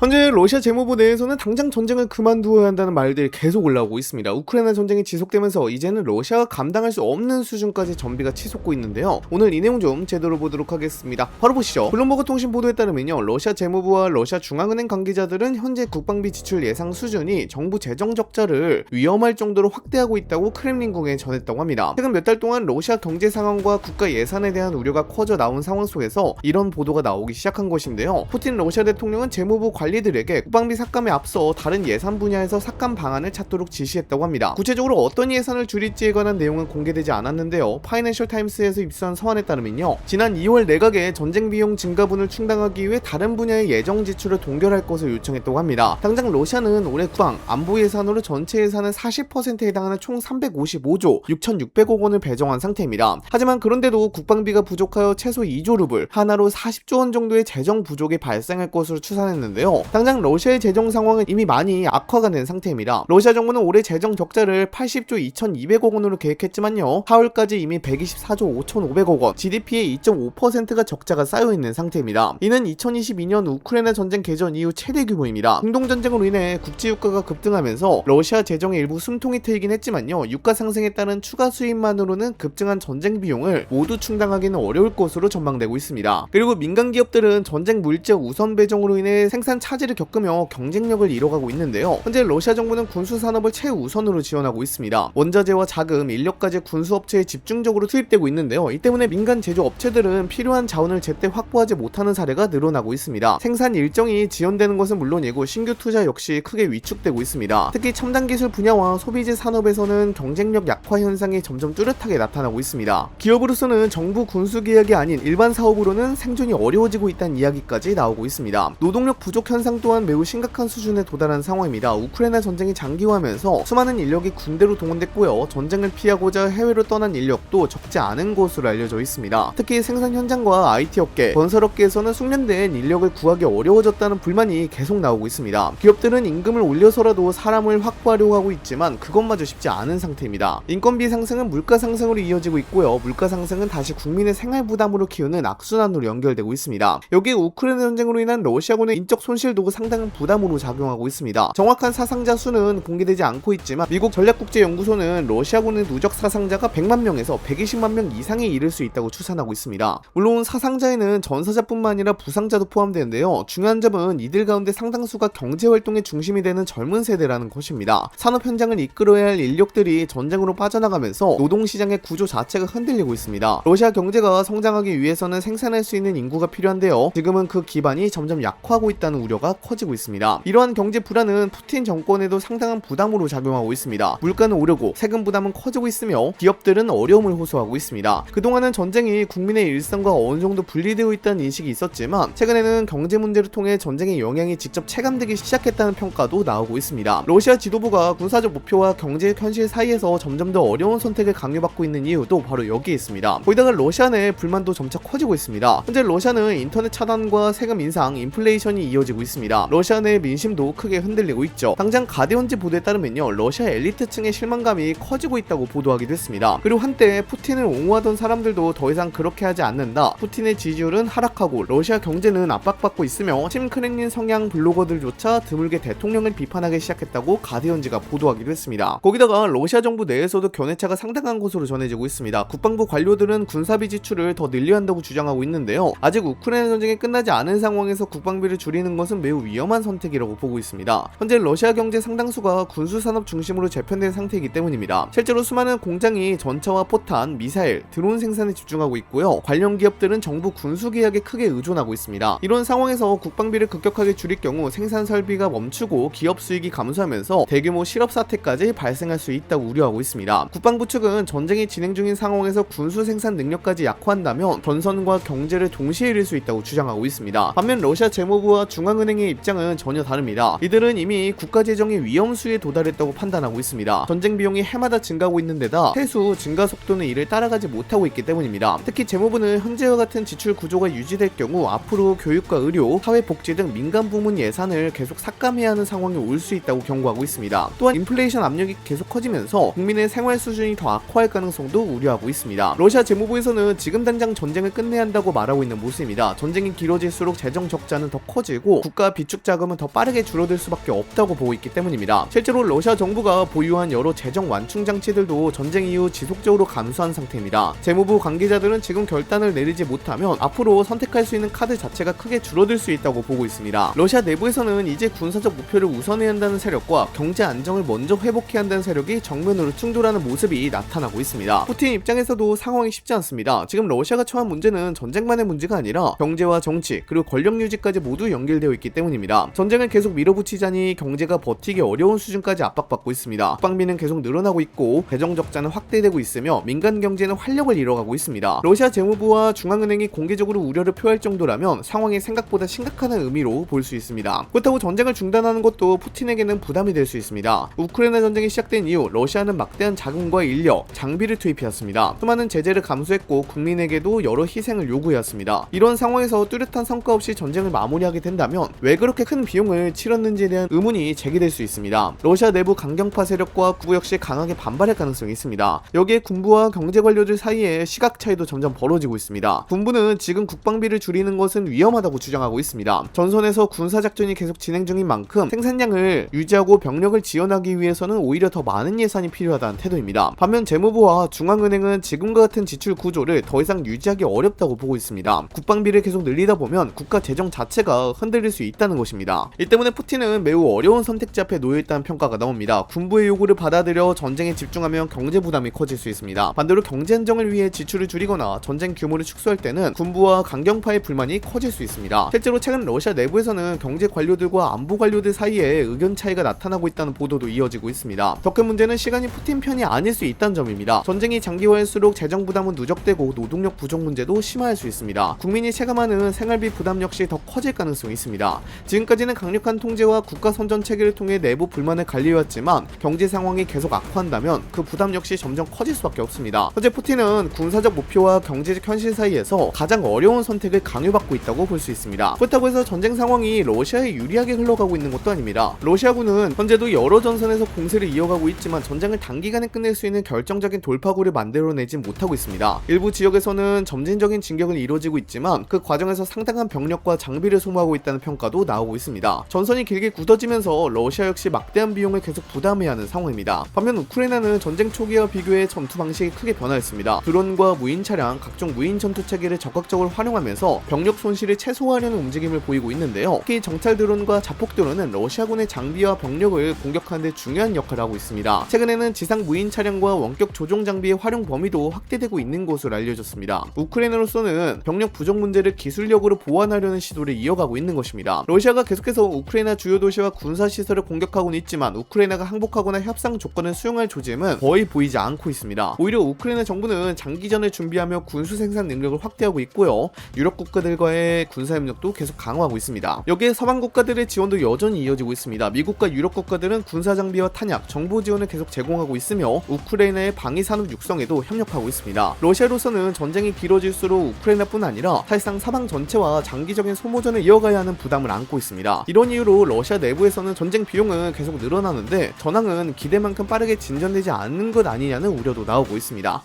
현재 러시아 재무부 내에서는 당장 전쟁을 그만두어야 한다는 말들이 계속 올라오고 있습니다. 우크라이나 전쟁이 지속되면서 이제는 러시아가 감당할 수 없는 수준까지 전비가 치솟고 있는데요. 오늘 이 내용 좀 제대로 보도록 하겠습니다. 바로 보시죠. 블룸버그 통신 보도에 따르면요, 러시아 재무부와 러시아 중앙은행 관계자들은 현재 국방비 지출 예상 수준이 정부 재정 적자를 위험할 정도로 확대하고 있다고 크렘린궁에 전했다고 합니다. 최근 몇 달 동안 러시아 경제 상황과 국가 예산에 대한 우려가 커져 나온 상황 속에서 이런 보도가 나오기 시작한 것인데요. 푸틴 러시아 대통령은 재무부 관리들에게 국방비 삭감에 앞서 다른 예산 분야에서 삭감 방안을 찾도록 지시했다고 합니다. 구체적으로 어떤 예산을 줄일지에 관한 내용은 공개되지 않았는데요. 파이낸셜 타임스에서 입수한 서한에 따르면요, 지난 2월 내각에 전쟁 비용 증가분을 충당하기 위해 다른 분야의 예정 지출을 동결할 것을 요청했다고 합니다. 당장 러시아는 올해 국방, 안보 예산으로 전체 예산의 40%에 해당하는 총 355조 6,600억 원을 배정한 상태입니다. 하지만 그런데도 국방비가 부족하여 최소 2조 루블, 하나로 40조 원 정도의 재정 부족이 발생할 것으로 추산했는데요. 당장 러시아의 재정 상황은 이미 많이 악화가 된 상태입니다. 러시아 정부는 올해 재정 적자를 80조 2,200억 원으로 계획했지만요, 4월까지 이미 124조 5,500억 원, GDP의 2.5%가 적자가 쌓여있는 상태입니다. 이는 2022년 우크라이나 전쟁 개전 이후 최대 규모입니다. 중동전쟁으로 인해 국제유가가 급등하면서 러시아 재정의 일부 숨통이 트이긴 했지만요, 유가 상승에 따른 추가 수입만으로는 급증한 전쟁 비용을 모두 충당하기는 어려울 것으로 전망되고 있습니다. 그리고 민간 기업들은 전쟁 물자 우선 배정으로 인해 생산 차질을 겪으며 경쟁력을 잃어가고 있는데요. 현재 러시아 정부는 군수 산업을 최우선으로 지원하고 있습니다. 원자재와 자금, 인력까지 군수 업체에 집중적으로 투입되고 있는데요. 이 때문에 민간 제조 업체들은 필요한 자원을 제때 확보하지 못하는 사례가 늘어나고 있습니다. 생산 일정이 지연되는 것은 물론이고 신규 투자 역시 크게 위축되고 있습니다. 특히 첨단 기술 분야와 소비재 산업에서는 경쟁력 약화 현상이 점점 뚜렷하게 나타나고 있습니다. 기업으로서는 정부 군수 계약이 아닌 일반 사업으로는 생존이 어려워지고 있다는 이야기까지 나오고 있습니다. 노동력 부족 현상 또한 매우 심각한 수준에 도달한 상황입니다. 우크라이나 전쟁이 장기화하면서 수많은 인력이 군대로 동원됐고요, 전쟁을 피하고자 해외로 떠난 인력도 적지 않은 것으로 알려져 있습니다. 특히 생산 현장과 IT 업계, 건설업계에서는 숙련된 인력을 구하기 어려워졌다는 불만이 계속 나오고 있습니다. 기업들은 임금을 올려서라도 사람을 확보하려고 하고 있지만 그것마저 쉽지 않은 상태입니다. 인건비 상승은 물가 상승으로 이어지고 있고요, 물가 상승은 다시 국민의 생활 부담으로 키우는 악순환으로 연결되고 있습니다. 여기에 우크라이나 전쟁으로 인한 러시아군의 인적 손실도 상당한 부담으로 작용하고 있습니다. 정확한 사상자 수는 공개되지 않고 있지만 미국 전략국제연구소는 러시아군의 누적 사상자가 100만 명에서 120만 명 이상에 이를 수 있다고 추산하고 있습니다. 물론 사상자에는 전사자뿐만 아니라 부상자도 포함되는데요. 중요한 점은 이들 가운데 상당수가 경제활동의 중심이 되는 젊은 세대라는 것입니다. 산업 현장을 이끌어야 할 인력들이 전쟁으로 빠져나가면서 노동시장의 구조 자체가 흔들리고 있습니다. 러시아 경제가 성장하기 위해서는 생산할 수 있는 인구가 필요한데요, 지금은 그 기반이 점점 약화하고 있다는 우려가 커지고 있습니다. 이러한 경제 불안은 푸틴 정권에도 상당한 부담으로 작용하고 있습니다. 물가는 오르고 세금 부담은 커지고 있으며 기업들은 어려움을 호소하고 있습니다. 그동안은 전쟁이 국민의 일상과 어느 정도 분리되어 있다는 인식이 있었지만 최근에는 경제 문제를 통해 전쟁의 영향이 직접 체감되기 시작했다는 평가도 나오고 있습니다. 러시아 지도부가 군사적 목표와 경제적 현실 사이에서 점점 더 어려운 선택을 강요받고 있는 이유도 바로 여기에 있습니다. 거기다가 러시아 내 불만도 점차 커지고 있습니다. 현재 러시아는 인터넷 차단과 세금 인상, 인플레이션이 이어지고 있습니다. 러시아 내 민심도 크게 흔들리고 있죠. 당장 가디언지 보도에 따르면요, 러시아 엘리트층의 실망감이 커지고 있다고 보도하기도 했습니다. 그리고 한때 푸틴을 옹호하던 사람들도 더 이상 그렇게 하지 않는다, 푸틴의 지지율은 하락하고 러시아 경제는 압박받고 있으며 침 크렘린 성향 블로거들조차 드물게 대통령을 비판하기 시작했다고 가디언지가 보도하기도 했습니다. 거기다가 러시아 정부 내에서도 견해차가 상당한 것으로 전해지고 있습니다. 국방부 관료들은 군사비 지출을 더 늘려야 한다고 주장하고 있는데요, 아직 우크라이나 전쟁이 끝나지 않은 상황에서 국방비를 줄이는 것은 매우 위험한 선택이라고 보고 있습니다. 현재 러시아 경제 상당수가 군수산업 중심으로 재편된 상태이기 때문입니다. 실제로 수많은 공장이 전차와 포탄, 미사일, 드론 생산에 집중하고 있고요, 관련 기업들은 정부 군수 계약에 크게 의존하고 있습니다. 이런 상황에서 국방비를 급격하게 줄일 경우 생산 설비가 멈추고 기업 수익이 감소하면서 대규모 실업 사태까지 발생할 수 있다고 우려하고 있습니다. 국방부 측은 전쟁이 진행 중인 상황에서 군수 생산 능력까지 약화한다면 전선과 경제를 동시에 잃을 수 있다고 주장하고 있습니다. 반면 러시아 재무부와 중앙은행의 입장은 전혀 다릅니다. 이들은 이미 국가 재정의 위험수에 도달했다고 판단하고 있습니다. 전쟁 비용이 해마다 증가하고 있는 데다 세수 증가 속도는 이를 따라가지 못하고 있기 때문입니다. 특히 재무부는 현재와 같은 지출 구조가 유지될 경우 앞으로 교육과 의료, 사회복지 등 민간 부문 예산을 계속 삭감해야 하는 상황이 올 수 있다고 경고하고 있습니다. 또한 인플레이션 압력이 계속 커지면서 국민의 생활 수준이 더 악화할 가능성도 우려하고 있습니다. 러시아 재무부에서는 지금 당장 전쟁을 끝내야 한다고 말하고 있는 모습입니다. 전쟁이 길어질수록 재정 적자는 더 커지고 국가 비축 자금은 더 빠르게 줄어들 수밖에 없다고 보고 있기 때문입니다. 실제로 러시아 정부가 보유한 여러 재정 완충 장치들도 전쟁 이후 지속적으로 감소한 상태입니다. 재무부 관계자들은 지금 결단을 내리지 못하면 앞으로 선택할 수 있는 카드 자체가 크게 줄어들 수 있다고 보고 있습니다. 러시아 내부에서는 이제 군사적 목표를 우선해야 한다는 세력과 경제 안정을 먼저 회복해야 한다는 세력이 정면으로 충돌하는 모습이 나타나고 있습니다. 푸틴 입장에서도 상황이 쉽지 않습니다. 지금 러시아가 처한 문제는 전쟁만의 문제가 아니라 경제와 정치 그리고 권력 유지까지 모두 연결되어 있기 때문입니다. 전쟁을 계속 밀어붙이자니 경제가 버티기 어려운 수준까지 압박받고 있습니다. 국방비는 계속 늘어나고 있고 배정 적자는 확대되고 있으며 민간 경제는 활력을 잃어가고 있습니다. 러시아 재무부와 중앙은행이 공개적으로 우려를 표할 정도라면 상황이 생각보다 심각하다는 의미로 볼 수 있습니다. 그렇다고 전쟁을 중단하는 것도 푸틴에게는 부담이 될 수 있습니다. 우크라이나 전쟁이 시작된 이후 러시아는 막대한 자금과 인력, 장비를 투입해왔습니다. 수많은 제재를 감수했고 국민에게도 여러 희생을 요구해왔습니다. 이런 상황에서 뚜렷한 성과 없이 전쟁을 마무리하게 된다면 왜 그렇게 큰 비용을 치렀는지에 대한 의문이 제기될 수 있습니다. 러시아 내부 강경파 세력과 국부 역시 강하게 반발할 가능성이 있습니다. 여기에 군부와 경제 관료들 사이에 시각 차이도 점점 벌어지고 있습니다. 군부는 지금 국방비를 줄이는 것은 위험하다고 주장하고 있습니다. 전선에서 군사작전이 계속 진행 중인 만큼 생산량을 유지하고 병력을 지원하기 위해서는 오히려 더 많은 예산이 필요하다는 태도입니다. 반면 재무부와 중앙은행은 지금과 같은 지출 구조를 더 이상 유지하기 어렵다고 보고 있습니다. 국방비를 계속 늘리다 보면 국가 재정 자체가 흔들릴 수 있다는 것입니다. 이 때문에 푸틴은 매우 어려운 선택지 앞에 놓여있다는 평가가 나옵니다. 군부의 요구를 받아들여 전쟁에 집중하면 경제 부담이 커질 수 있습니다. 반대로 경제 안정을 위해 지출을 줄이거나 전쟁 규모를 축소할 때는 군부와 강경파의 불만이 커질 수 있습니다. 실제로 최근 러시아 내부에서는 경제 관료들과 안보 관료들 사이에 의견 차이가 나타나고 있다는 보도도 이어지고 있습니다. 더 큰 문제는 시간이 푸틴 편이 아닐 수 있다는 점입니다. 전쟁이 장기화할수록 재정 부담은 누적되고 노동력 부족 문제도 심화할 수 있습니다. 국민이 체감하는 생활비 부담 역시 더 커질 가능성이 있습니다. 지금까지는 강력한 통제와 국가 선전 체계를 통해 내부 불만을 관리해왔지만 경제 상황이 계속 악화한다면 그 부담 역시 점점 커질 수밖에 없습니다. 현재 푸틴은 군사적 목표와 경제적 현실 사이에서 가장 어려운 선택을 강요받고 있다고 볼 수 있습니다. 그렇다고 해서 전쟁 상황이 러시아에 유리하게 흘러가고 있는 것도 아닙니다. 러시아군은 현재도 여러 전선에서 공세를 이어가고 있지만 전쟁을 단기간에 끝낼 수 있는 결정적인 돌파구를 만들어내지 못하고 있습니다. 일부 지역에서는 점진적인 진격은 이루어지고 있지만 그 과정에서 상당한 병력과 장비를 소모하고 있다는 평가도 나오고 있습니다. 전선이 길게 굳어지면서 러시아 역시 막대한 비용을 계속 부담해야 하는 상황입니다. 반면 우크라이나는 전쟁 초기와 비교해 전투 방식이 크게 변화했습니다. 드론과 무인 차량, 각종 무인 전투 체계를 적극적으로 활용하면서 병력 손실을 최소화하려는 움직임을 보이고 있는데요. 특히 정찰 드론과 자폭 드론은 러시아군의 장비와 병력을 공격하는 데 중요한 역할을 하고 있습니다. 최근에는 지상 무인 차량과 원격 조종 장비의 활용 범위도 확대되고 있는 것으로 알려졌습니다. 우크라이나로서는 병력 부족 문제를 기술력으로 보완하려는 시도를 이어가고 있는 것입니다. 러시아가 계속해서 우크라이나 주요 도시와 군사시설을 공격하고는 있지만 우크라이나가 항복하거나 협상 조건을 수용할 조짐은 거의 보이지 않고 있습니다. 오히려 우크라이나 정부는 장기전을 준비하며 군수 생산 능력을 확대하고 있고요. 유럽 국가들과의 군사협력도 계속 강화하고 있습니다. 여기에 서방 국가들의 지원도 여전히 이어지고 있습니다. 미국과 유럽 국가들은 군사 장비와 탄약, 정보 지원을 계속 제공하고 있으며 우크라이나의 방위 산업 육성에도 협력하고 있습니다. 러시아로서는 전쟁이 길어질수록 우크라이나뿐 아니라 사실상 서방 전체와 장기적인 소모전을 이어가야 하는 부담을 안고 있습니다. 이런 이유로 러시아 내부에서는 전쟁 비용은 계속 늘어나는데 전황은 기대만큼 빠르게 진전되지 않는 것 아니냐는 우려도 나오고 있습니다.